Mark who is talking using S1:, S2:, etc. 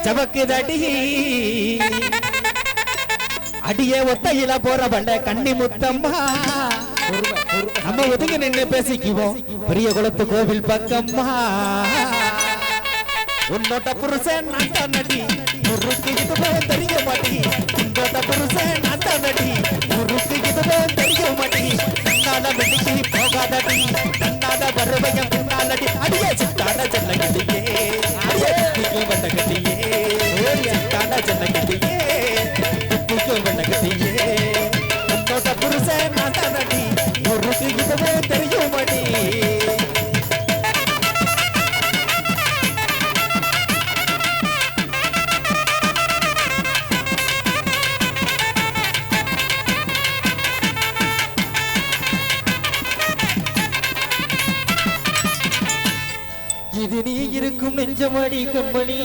S1: சபக்குதடி அடியே ஒத்தையில போற பண்ட கண்ணி முத்தம்மா நம்ம ஒதுங்க நின்று பேசிக்குவோம் பெரிய குளத்து கோவில் பக்கம்மா உன்னோட புருஷன் நாட்டா நடி முறுக்கு இதுவே தெரிய மாட்டி உன்னோட புருஷன் நாட்டா நடி முறுக்கு இதுவே தெரிய மாட்டி தன்னால வெடிக்கு போகாதடி தன்னால வருவையம் பின்னாலடி அடியே சித்தான செல்ல கட்டியே அடியே வந்த கட்டியே சித்தான செல்ல கட்டியே வந்த கட்டியே உன்னோட புருஷன் நாட்டா நடி முறுக்கு இதுவே தெரிய மாட்டி இது நீ இருக்கும் நெஞ்சமடி கம்பெனி